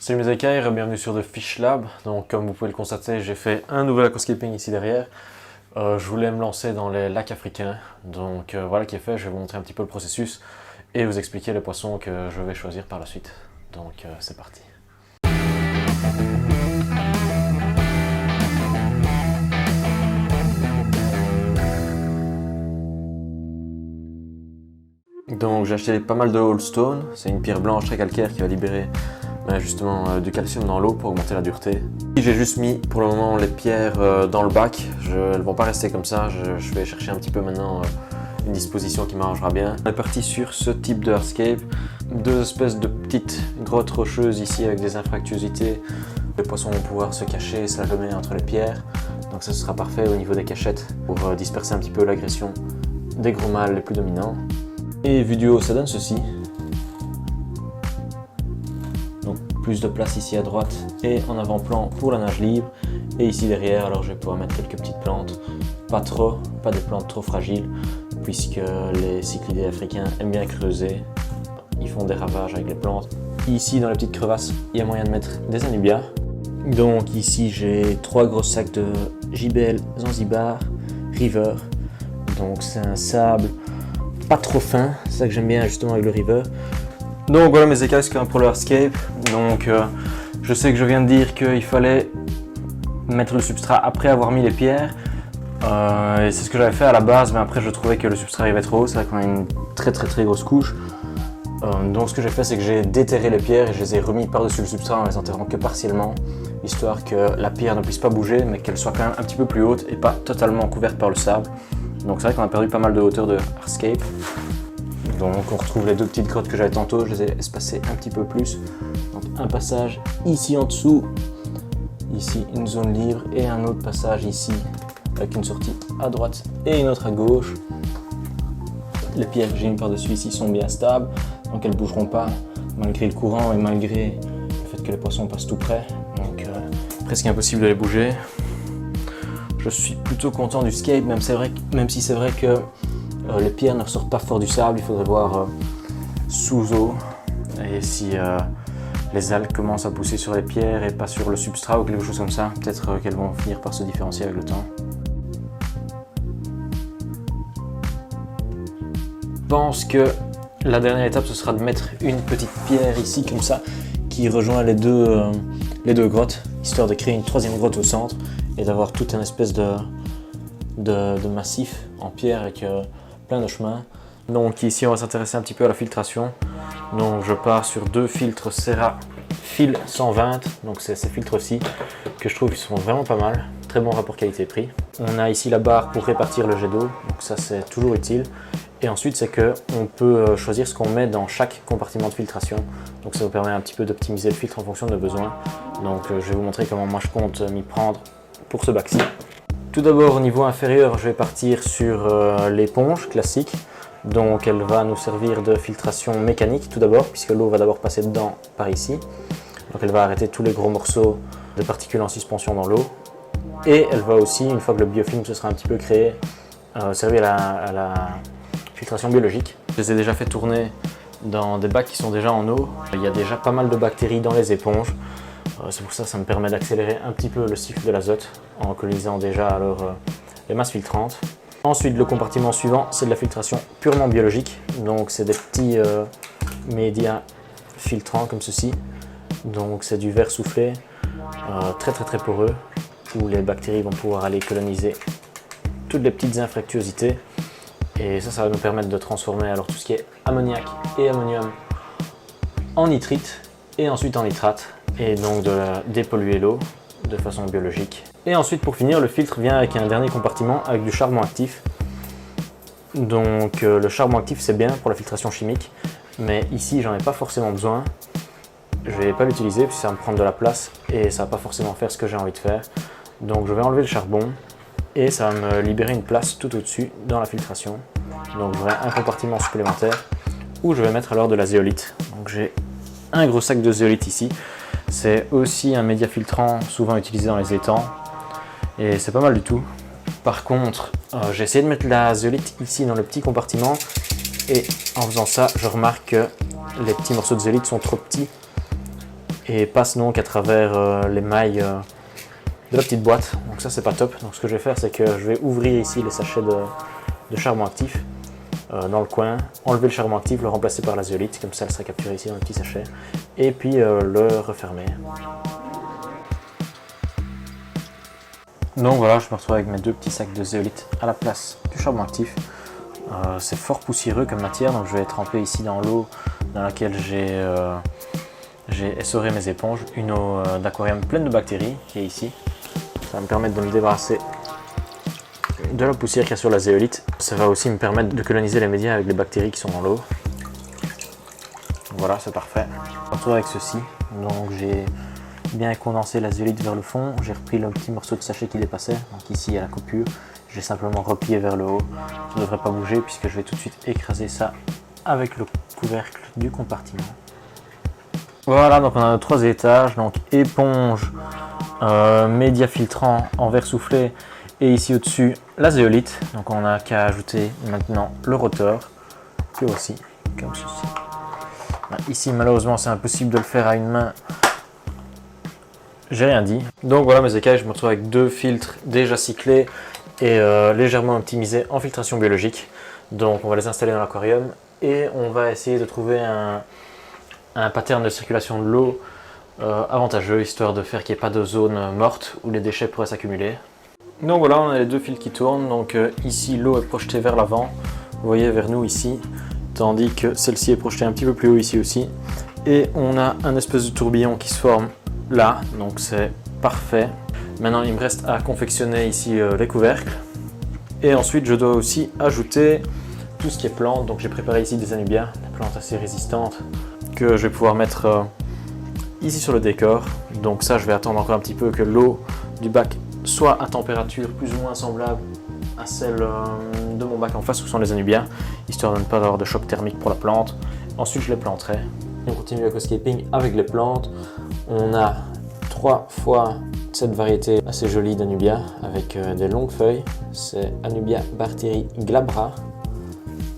Salut mes écailles, bienvenue sur The Fish Lab. Donc comme vous pouvez le constater, j'ai fait un nouvel aquascaping ici derrière. Je voulais me lancer dans les lacs africains. Donc voilà qui est fait, je vais vous montrer un petit peu le processus et vous expliquer les poissons que je vais choisir par la suite. Donc c'est parti. Donc j'ai acheté pas mal de Holdstone, c'est une pierre blanche très calcaire qui va libérer justement du calcium dans l'eau pour augmenter la dureté. J'ai juste mis pour le moment les pierres dans le bac, elles ne vont pas rester comme ça, je vais chercher un petit peu maintenant une disposition qui m'arrangera bien. On est parti sur ce type de hardscape, deux espèces de petites grottes rocheuses ici avec des infractuosités. Les poissons vont pouvoir se cacher, s'allumer entre les pierres, donc ça sera parfait au niveau des cachettes pour disperser un petit peu l'agression des gros mâles les plus dominants. Et vu du haut, ça donne ceci. Donc plus de place ici à droite et en avant-plan pour la nage libre. Et ici derrière, alors je vais pouvoir mettre quelques petites plantes. Pas des plantes trop fragiles, puisque les cyclidés africains aiment bien creuser. Ils font des ravages avec les plantes. Ici, dans les petites crevasses, il y a moyen de mettre des anubias. Donc ici, j'ai 3 gros sacs de JBL Zanzibar River. Donc c'est un sable pas trop fin, c'est ça que j'aime bien justement avec le River. Donc voilà mes écailles pour le hardscape. Donc je sais que je viens de dire qu'il fallait mettre le substrat après avoir mis les pierres. Et c'est ce que j'avais fait à la base, mais après je trouvais que le substrat arrivait trop haut, c'est vrai qu'on a une très grosse couche. Donc ce que j'ai fait, c'est que j'ai déterré les pierres et je les ai remis par-dessus le substrat en les enterrant que partiellement, histoire que la pierre ne puisse pas bouger, mais qu'elle soit quand même un petit peu plus haute et pas totalement couverte par le sable. Donc c'est vrai qu'on a perdu pas mal de hauteur de hardscape. Donc on retrouve les deux petites grottes que j'avais tantôt, je les ai espacées un petit peu plus. Donc un passage ici en dessous, ici une zone libre et un autre passage ici avec une sortie à droite et une autre à gauche. Les pierres que j'ai mis par-dessus ici sont bien stables, donc elles ne bougeront pas malgré le courant et malgré le fait que les poissons passent tout près. Donc presque impossible de les bouger. Je suis plutôt content du scape, même si c'est vrai que les pierres ne ressortent pas fort du sable, il faudrait voir sous eau. Et si les algues commencent à pousser sur les pierres et pas sur le substrat ou quelque chose comme ça, peut-être qu'elles vont finir par se différencier avec le temps. Je pense que la dernière étape, ce sera de mettre une petite pierre ici, comme ça, qui rejoint les deux grottes, histoire de créer une troisième grotte au centre et d'avoir toute une espèce de massif en pierre avec plein de chemins. Donc ici, on va s'intéresser un petit peu à la filtration. Donc je pars sur deux filtres Serra Fil 120, donc c'est ces filtres-ci que je trouve qu'ils sont vraiment pas mal. Très bon rapport qualité-prix. On a ici la barre pour répartir le jet d'eau, donc ça c'est toujours utile. Et ensuite, c'est qu'on peut choisir ce qu'on met dans chaque compartiment de filtration. Donc ça nous permet un petit peu d'optimiser le filtre en fonction de nos besoins. Donc je vais vous montrer comment moi je compte m'y prendre pour ce bac-ci. Tout d'abord, au niveau inférieur, je vais partir sur l'éponge classique. Donc elle va nous servir de filtration mécanique tout d'abord, puisque l'eau va d'abord passer dedans par ici. Donc elle va arrêter tous les gros morceaux de particules en suspension dans l'eau. Et elle va aussi, une fois que le biofilm se sera un petit peu créé, servir à la filtration biologique. Je les ai déjà fait tourner dans des bacs qui sont déjà en eau. Il y a déjà pas mal de bactéries dans les éponges. C'est pour ça que ça me permet d'accélérer un petit peu le cycle de l'azote en colonisant déjà alors les masses filtrantes. Ensuite, le compartiment suivant, c'est de la filtration purement biologique. Donc c'est des petits médias filtrants comme ceci. Donc c'est du verre soufflé, très poreux, où les bactéries vont pouvoir aller coloniser toutes les petites infractuosités. Et ça va nous permettre de transformer alors tout ce qui est ammoniac et ammonium en nitrite et ensuite en nitrate, et donc de dépolluer l'eau de façon biologique. Et ensuite, pour finir, le filtre vient avec un dernier compartiment avec du charbon actif. Donc le charbon actif, c'est bien pour la filtration chimique, mais ici j'en ai pas forcément besoin. Je vais pas l'utiliser puisque ça va me prendre de la place et ça va pas forcément faire ce que j'ai envie de faire. Donc je vais enlever le charbon et ça va me libérer une place tout au-dessus dans la filtration. Donc j'aurai un compartiment supplémentaire où je vais mettre alors de la zéolite. Donc j'ai un gros sac de zéolite ici. C'est aussi un média filtrant souvent utilisé dans les étangs et c'est pas mal du tout. Par contre, j'ai essayé de mettre la zéolite ici dans le petit compartiment et en faisant ça, je remarque que les petits morceaux de zéolite sont trop petits et passe donc à travers les mailles de la petite boîte. Donc ça c'est pas top. Donc ce que je vais faire, c'est que je vais ouvrir ici les sachets de charbon actif dans le coin, enlever le charbon actif, le remplacer par la zeolite, comme ça elle sera capturée ici dans le petit sachet, et puis le refermer. Donc voilà, je me retrouve avec mes 2 petits sacs de zeolite à la place du charbon actif. C'est fort poussiéreux comme matière, donc je vais tremper ici dans l'eau dans laquelle j'ai essoré mes éponges, une eau d'aquarium pleine de bactéries qui est ici. Ça va me permettre de me débarrasser de la poussière qu'il y a sur la zéolite. Ça va aussi me permettre de coloniser les médias avec les bactéries qui sont dans l'eau. Voilà, c'est parfait. Je me retrouve avec ceci. Donc j'ai bien condensé la zéolite vers le fond. J'ai repris le petit morceau de sachet qui dépassait. Donc ici, il y a la coupure. J'ai simplement replié vers le haut. Ça ne devrait pas bouger puisque je vais tout de suite écraser ça avec le couvercle du compartiment. Voilà, donc on a 3 étages. Donc éponge, média filtrant en verre soufflé et ici au-dessus la zéolite. Donc on n'a qu'à ajouter maintenant le rotor que aussi comme ceci. Ici malheureusement c'est impossible de le faire à une main, j'ai rien dit. Donc voilà mes écailles, je me retrouve avec 2 filtres déjà cyclés et légèrement optimisés en filtration biologique. Donc on va les installer dans l'aquarium et on va essayer de trouver un pattern de circulation de l'eau avantageux, histoire de faire qu'il n'y ait pas de zone morte où les déchets pourraient s'accumuler. Donc voilà, on a les 2 fils qui tournent. Donc ici l'eau est projetée vers l'avant, vous voyez, vers nous ici, tandis que celle-ci est projetée un petit peu plus haut ici aussi. Et on a un espèce de tourbillon qui se forme là, donc c'est parfait. Maintenant il me reste à confectionner ici les couvercles. Et ensuite je dois aussi ajouter tout ce qui est plantes. Donc j'ai préparé ici des anubias, des plantes assez résistantes que je vais pouvoir mettre ici sur le décor. Donc ça je vais attendre encore un petit peu que l'eau du bac soit à température plus ou moins semblable à celle de mon bac en face où sont les anubias, histoire de ne pas avoir de choc thermique pour la plante. Ensuite je les planterai. On continue l'écoscaping avec les plantes. On a 3 fois cette variété assez jolie d'anubia avec des longues feuilles. C'est Anubia barteri glabra.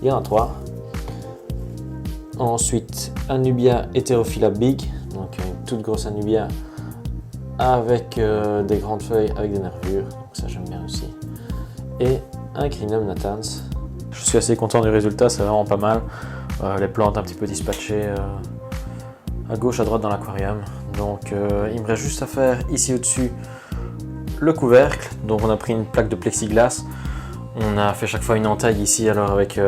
Il y en a 3. Ensuite Anubia heterophylla big, donc une toute grosse anubia avec des grandes feuilles avec des nervures, donc ça j'aime bien aussi. Et un Crinum natans. Je suis assez content du résultat, c'est vraiment pas mal. Les plantes un petit peu dispatchées à gauche, à droite dans l'aquarium. Donc il me reste juste à faire ici au-dessus le couvercle. Donc on a pris une plaque de plexiglas. On a fait chaque fois une entaille ici alors avec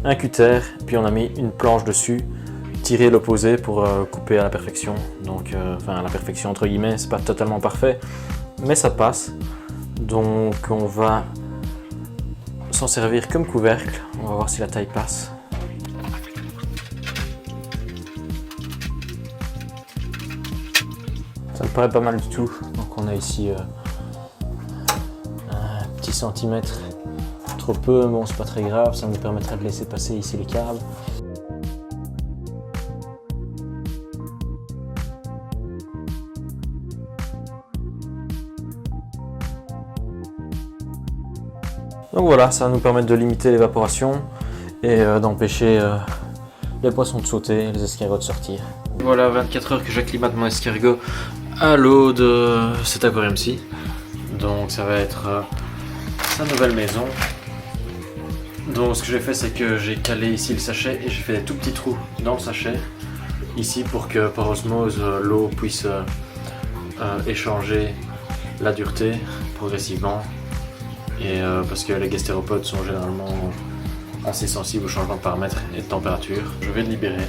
un cutter. Puis on a mis une planche dessus, tiré l'opposé pour couper à la perfection. Donc enfin à la perfection entre guillemets, c'est pas totalement parfait, mais ça passe. Donc on va s'en servir comme couvercle. On va voir si la taille passe. Ça me paraît pas mal du tout. Donc on a ici un petit centimètre, trop peu, bon c'est pas très grave, ça nous permettra de laisser passer ici les câbles. Donc voilà, ça va nous permettre de limiter l'évaporation et d'empêcher les poissons de sauter, les escargots de sortir. Voilà 24 heures que j'acclimate mon escargot à l'eau de cet aquarium-ci. Donc ça va être sa nouvelle maison. Donc ce que j'ai fait, c'est que j'ai calé ici le sachet et j'ai fait des tout petits trous dans le sachet ici pour que par osmose l'eau puisse échanger la dureté progressivement. Et parce que les gastéropodes sont généralement assez sensibles au changement de paramètres et de température. Je vais le libérer.